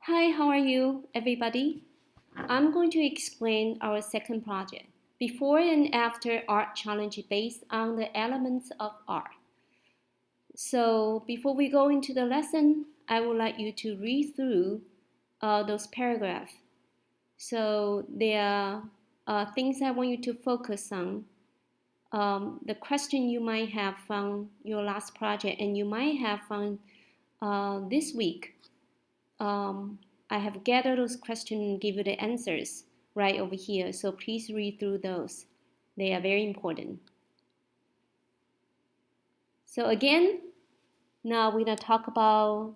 Hi, how are you, everybody? I'm going to explain our second project, before and after art challenge based on the elements of art. So before we go into the lesson, I would like you to read through those paragraphs. So there are things I want you to focus on. The question you might have from your last project and you might have from this week. I have gathered those questions and give you the answers right over here. So please read through those. They are very important. So again, now we're going to talk about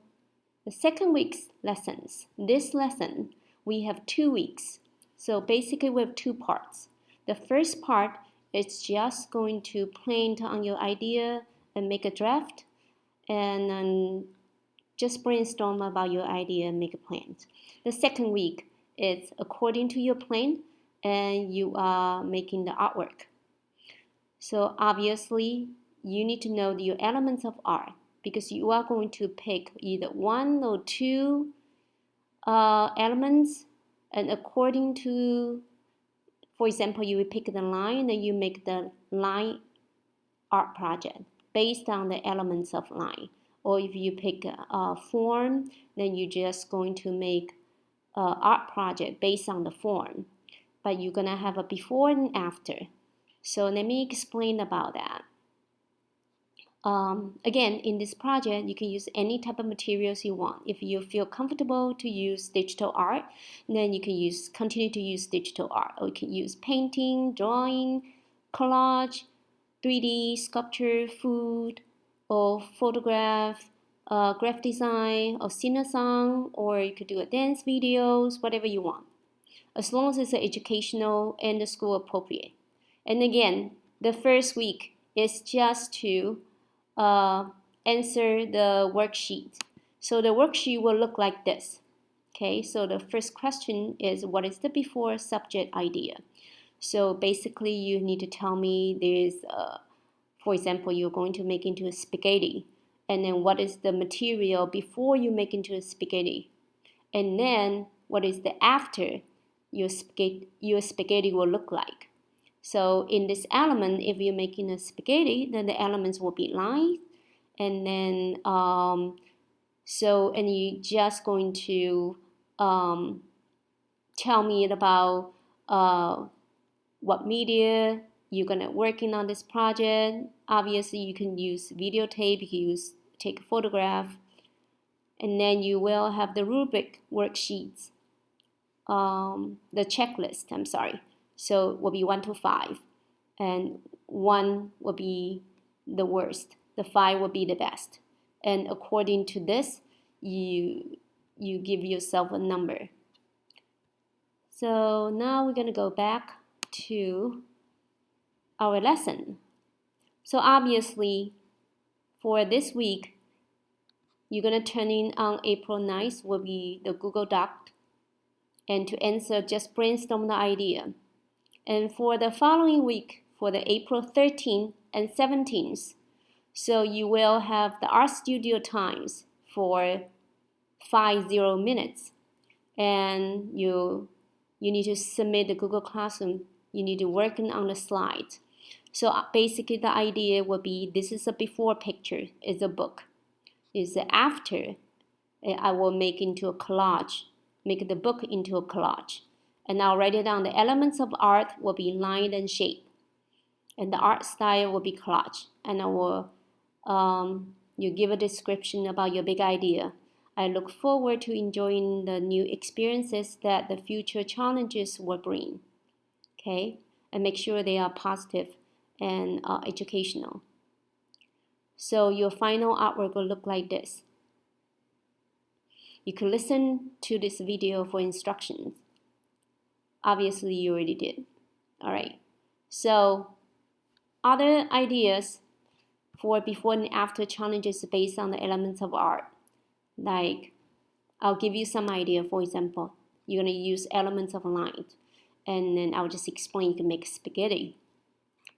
the second week's lessons. This lesson, we have 2 weeks. So basically we have 2 parts. The first part is just going to plan on your idea and make a draft and then just brainstorm about your idea and make a plan. The second week is according to your plan and you are making the artwork. So obviously you need to know your elements of art because you are going to pick either 1 or 2 elements, and according to, for example, you will pick the line and you make the line art project based on the elements of line. Or if you pick a form, then you're just going to make an art project based on the form. But you're going to have a before and after. So let me explain about that. Again, in this project, you can use any type of materials you want. If you feel comfortable to use digital art, then you can continue to use digital art. Or you can use painting, drawing, collage, 3D, sculpture, food, or photograph, graphic design, or sing a song, or you could do a dance videos, whatever you want, as long as it's educational and the school appropriate. And again, the first week is just to answer the worksheet. So the worksheet will look like this. Okay, so the first question is, what is the before subject idea? So basically you need to tell me there's, for example, you're going to make into a spaghetti. And then what is the material before you make into a spaghetti? And then what is the after your spaghetti will look like? So in this element, if you're making a spaghetti, then the elements will be lines. And then, and you're just going to tell me about what media you're gonna working on this project. Obviously, you can use videotape, you can take a photograph, and then you will have the rubric worksheets, the checklist. I'm sorry. So it will be 1 to 5, and 1 will be the worst. The 5 will be the best. And according to this, you give yourself a number. So now we're gonna go back to our lesson. So obviously, for this week, you're gonna turn in on April 9th will be the Google Doc, and to answer, just brainstorm the idea. And for the following week, for the April 13th and 17th, so you will have the art studio times for 50 minutes, and you need to submit the Google Classroom. You need to work on the slides. So basically the idea will be, this is a before picture, is a book. Is the after, I will make into a collage, make the book into a collage. And I'll write it down. The elements of art will be line and shape. And the art style will be collage. And I will, you give a description about your big idea. I look forward to enjoying the new experiences that the future challenges will bring. Okay? And make sure they are positive and educational. So your final artwork will look like this. You can listen to this video for instructions. Obviously, you already did. All right. So other ideas for before and after challenges based on the elements of art. Like, I'll give you some idea. For example, you're going to use elements of line. And then I'll just explain you can make spaghetti.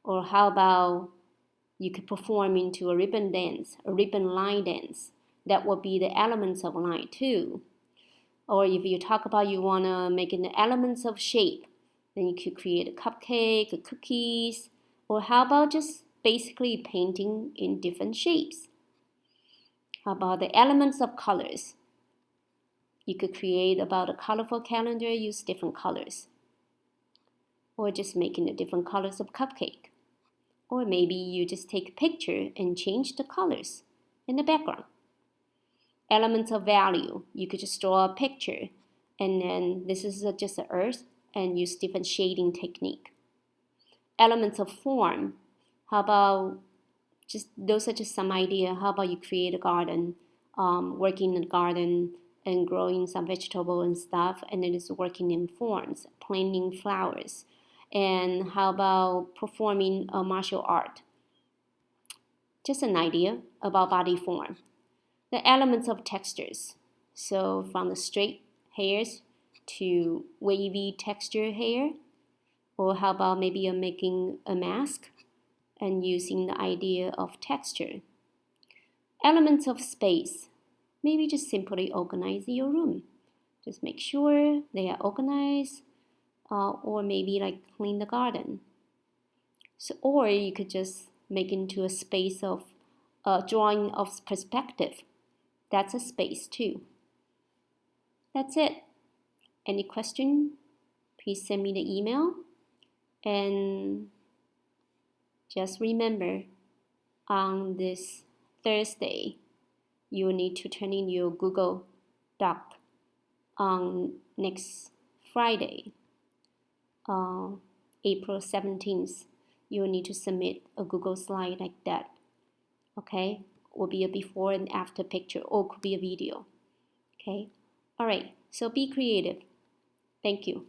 Or how about you could perform into a ribbon dance, a ribbon line dance. That will be the elements of line too. Or if you talk about you want to make an elements of shape, then you could create a cupcake, a cookies, or how about just basically painting in different shapes? How about the elements of colors? You could create about a colorful calendar, use different colors. Or just making the different colors of cupcake. Or maybe you just take a picture and change the colors in the background. Elements of value, you could just draw a picture and then this is just the earth and use different shading technique. Elements of form, how about just those are just some idea. How about you create a garden, working in the garden and growing some vegetable and stuff, and then it's working in forms, planting flowers. And how about performing a martial art? Just an idea about body form. The elements of textures. So from the straight hairs to wavy texture hair. Or how about maybe you're making a mask and using the idea of texture. Elements of space. Maybe just simply organize your room. Just make sure they are organized, or maybe like clean the garden. So, or you could just make into a space of drawing of perspective. That's a space too. That's it. Any question? Please send me the email. And just remember, on this Thursday, you will need to turn in your Google Doc. On next Friday, April 17th, you will need to submit a Google slide like that. Okay? Will be a before and after picture, or could be a video. Okay? All right. So be creative. Thank you.